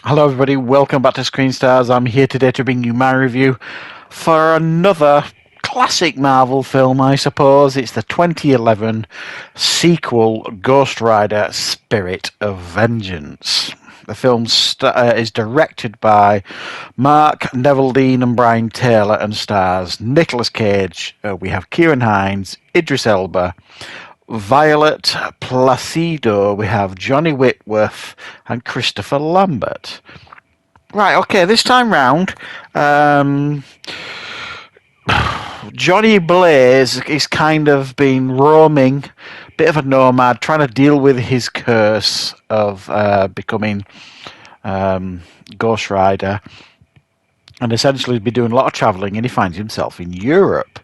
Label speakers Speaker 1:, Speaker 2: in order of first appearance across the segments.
Speaker 1: Hello, everybody. Welcome back to Screenstars. I'm here today to bring you my review for another classic Marvel film, I suppose. It's the 2011 sequel, Ghost Rider: Spirit of Vengeance. The film is directed by Mark Neveldine and Brian Taylor and stars Nicolas Cage. We have Kieran Hines, Idris Elba, Violet Placido, we have Johnny Whitworth and Christopher Lambert. Right, okay, this time round, um, Johnny Blaze is kind of been roaming, bit of a nomad, trying to deal with his curse of becoming Ghost Rider, and essentially be doing a lot of travelling, and he finds himself in Europe.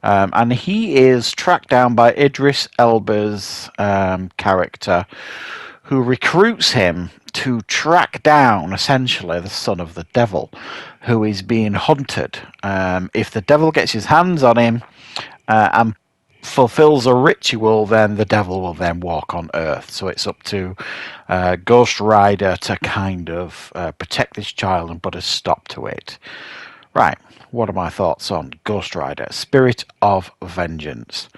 Speaker 1: And he is tracked down by Idris Elba's character, who recruits him to track down, essentially, the son of the devil, who is being hunted. If the devil gets his hands on him and fulfills a ritual, then the devil will then walk on Earth. So it's up to Ghost Rider to kind of protect this child and put a stop to it. Right, what are my thoughts on Ghost Rider: Spirit of Vengeance?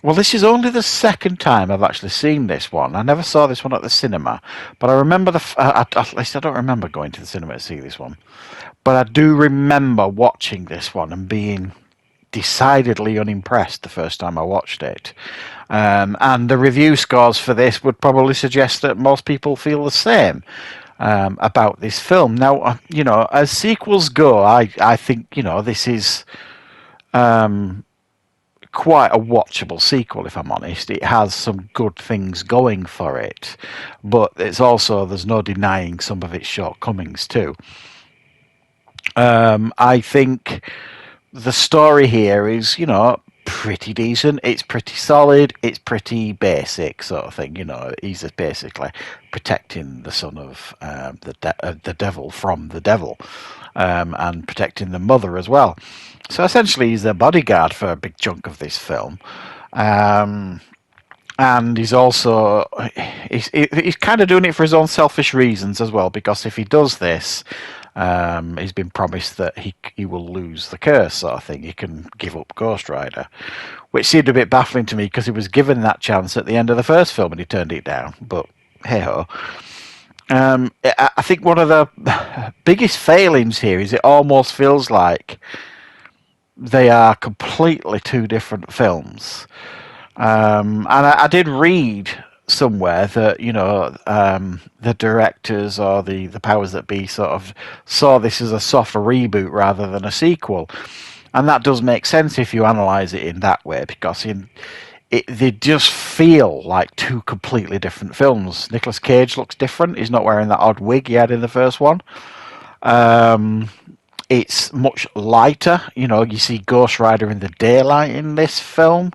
Speaker 1: Well, this is only the second time I've actually seen this one. I never saw this one at the cinema, but I remember at least I don't remember going to the cinema to see this one, but I do remember watching this one and being decidedly unimpressed the first time I watched it. And the review scores for this would probably suggest that most people feel the same about this film. Now, as sequels go, I think, this is quite a watchable sequel, if I'm honest. It has some good things going for it, but it's also, there's no denying some of its shortcomings too. I think the story here is, pretty decent. It's pretty solid. It's pretty basic sort of thing. He's basically protecting the son of the devil from the devil, and protecting the mother as well. So essentially, he's the bodyguard for a big chunk of this film. And he's also he's kind of doing it for his own selfish reasons as well, because if he does this, he's been promised that he will lose the curse sort of thing. He can give up Ghost Rider, which seemed a bit baffling to me because he was given that chance at the end of the first film and he turned it down. But hey ho. I think one of the biggest failings here is it almost feels like they are completely two different films. And I did read somewhere that the directors or the powers that be sort of saw this as a soft reboot rather than a sequel, and that does make sense if you analyze it in that way, because they just feel like two completely different films. Nicolas Cage looks different. He's not wearing that odd wig he had in the first one. It's much lighter. You see Ghost Rider in the daylight in this film.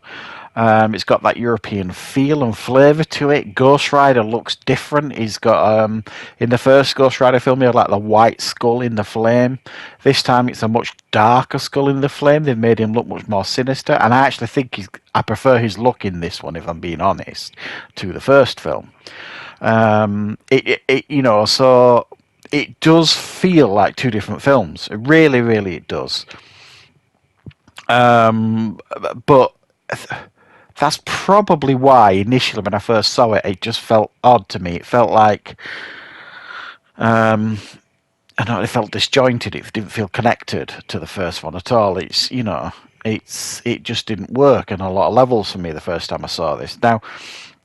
Speaker 1: It's got that European feel and flavour to it. Ghost Rider looks different. He's got, in the first Ghost Rider film, he had like the white skull in the flame. This time it's a much darker skull in the flame. They've made him look much more sinister. And I actually think I prefer his look in this one, if I'm being honest, to the first film. So it does feel like two different films. It really, really it does. But that's probably why initially when I first saw it, it just felt odd to me. It felt like, it felt disjointed. It didn't feel connected to the first one at all. It just didn't work on a lot of levels for me the first time I saw this. Now,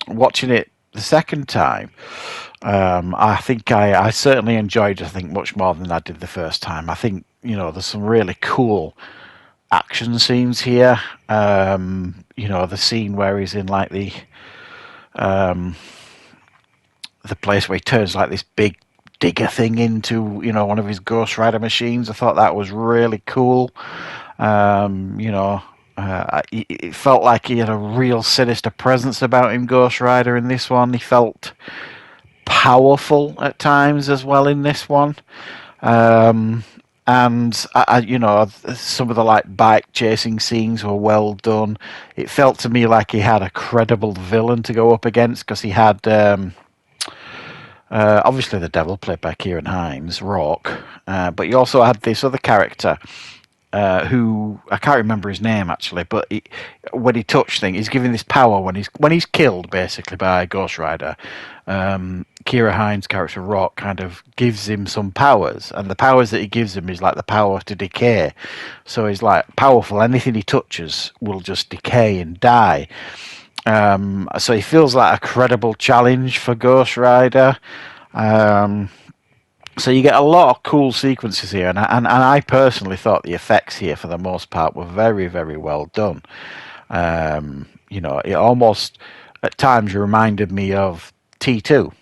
Speaker 1: watching it the second time, I think I certainly enjoyed it, I think, much more than I did the first time. I think, there's some really cool action scenes here. The scene where he's in like the place where he turns like this big digger thing into, one of his Ghost Rider machines. I thought that was really cool. It felt like he had a real sinister presence about him, Ghost Rider, in this one. He felt powerful at times as well in this one. And some of the like bike chasing scenes were well done. It felt to me like he had a credible villain to go up against, because he had Obviously, the devil, played by Kieran Hines, Rourke, but you also had this other character who I can't remember his name actually, but when he touched things, he's given this power when he's killed basically by Ghost Rider. Kira Hines' character Rock kind of gives him some powers, and the powers that he gives him is like the power to decay. So he's like powerful. Anything he touches will just decay and die. So he feels like a credible challenge for Ghost Rider. So you get a lot of cool sequences here, and I personally thought the effects here, for the most part, were very, very well done. It almost, at times, reminded me of T2,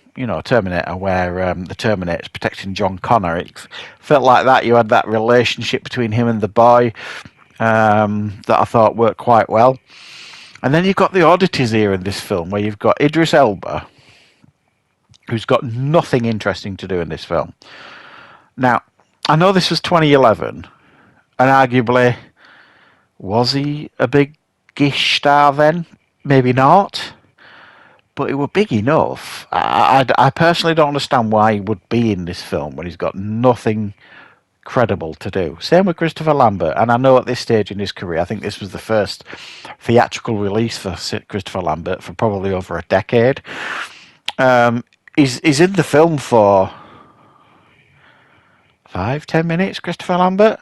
Speaker 1: Terminator, where the Terminator's protecting John Connor. It felt like that. You had that relationship between him and the boy that I thought worked quite well. And then you've got the oddities here in this film, where you've got Idris Elba, who's got nothing interesting to do in this film. Now, I know this was 2011, and arguably, was he a big-ish star then? Maybe not, but it was big enough. I personally don't understand why he would be in this film when he's got nothing credible to do. Same with Christopher Lambert, and I know at this stage in his career, I think this was the first theatrical release for Christopher Lambert for probably over a decade. He's in the film for 5-10 minutes, Christopher Lambert,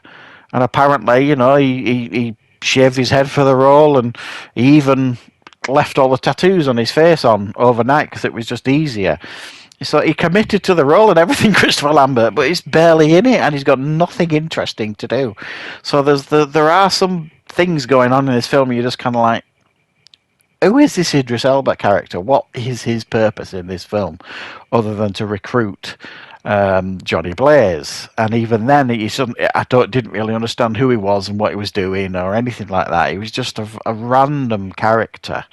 Speaker 1: and apparently, he shaved his head for the role, and he even left all the tattoos on his face on overnight because it was just easier. So he committed to the role and everything, Christopher Lambert, but he's barely in it, and he's got nothing interesting to do. So there are some things going on in this film, and you're just kind of like, who is this Idris Elba character? What is his purpose in this film, other than to recruit Johnny Blaze? And even then, didn't really understand who he was and what he was doing or anything like that. He was just a random character.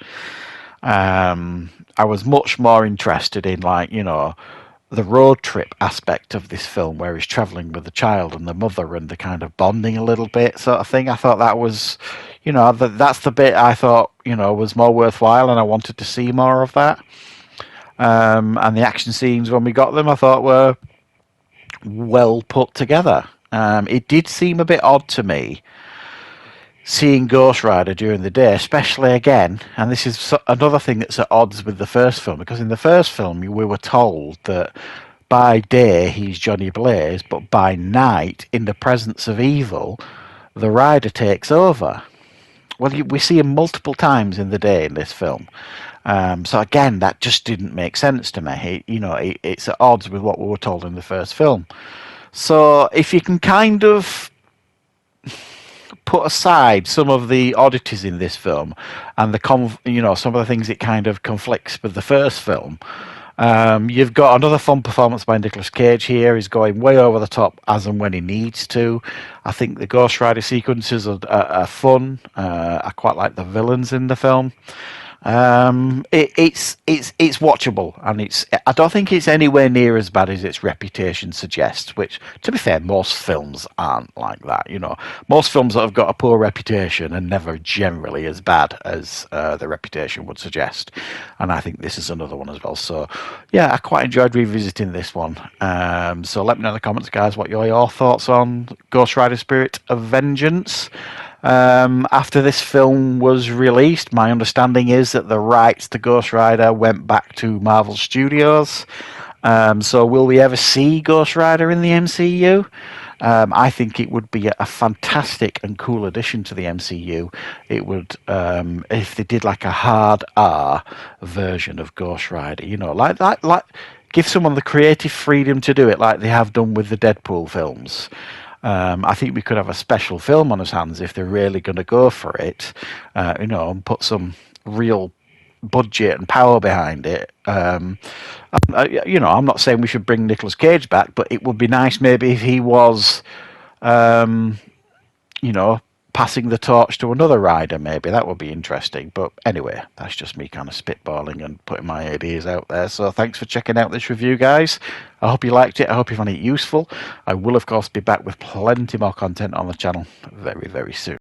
Speaker 1: I was much more interested in, the road trip aspect of this film, where he's travelling with the child and the mother and the kind of bonding a little bit sort of thing. I thought that was, that's the bit I thought, was more worthwhile, and I wanted to see more of that. And the action scenes, when we got them, I thought were well put together. It did seem a bit odd to me seeing Ghost Rider during the day, especially again, and this is another thing that's at odds with the first film, because in the first film we were told that by day he's Johnny Blaze, but by night, in the presence of evil, the Rider takes over. Well, we see him multiple times in the day in this film. So again, that just didn't make sense to me. It's at odds with what we were told in the first film. So if you can kind of put aside some of the oddities in this film and some of the things it kind of conflicts with the first film, you've got another fun performance by Nicolas Cage here. He's going way over the top as and when he needs to. I think the Ghost Rider sequences are fun. I quite like the villains in the film. It's watchable, and I don't think it's anywhere near as bad as its reputation suggests, which, to be fair, most films aren't like that. Most films that have got a poor reputation are never generally as bad as the reputation would suggest, and I think this is another one as well. So yeah, I quite enjoyed revisiting this one. So let me know in the comments, guys, what your thoughts on Ghost Rider Spirit of Vengeance. After this film was released, my understanding is that the rights to Ghost Rider went back to Marvel Studios. So will we ever see Ghost Rider in the MCU? I think it would be a fantastic and cool addition to the MCU. It would, if they did like a hard R version of Ghost Rider, like give someone the creative freedom to do it, like they have done with the Deadpool films. I think we could have a special film on his hands if they're really going to go for it, and put some real budget and power behind it. I'm not saying we should bring Nicolas Cage back, but it would be nice maybe if he was, passing the torch to another rider. Maybe that would be interesting. But anyway, that's just me kind of spitballing and putting my ideas out there. So thanks for checking out this review, guys. I hope you liked it. I hope you found it useful. I will, of course, be back with plenty more content on the channel very, very soon.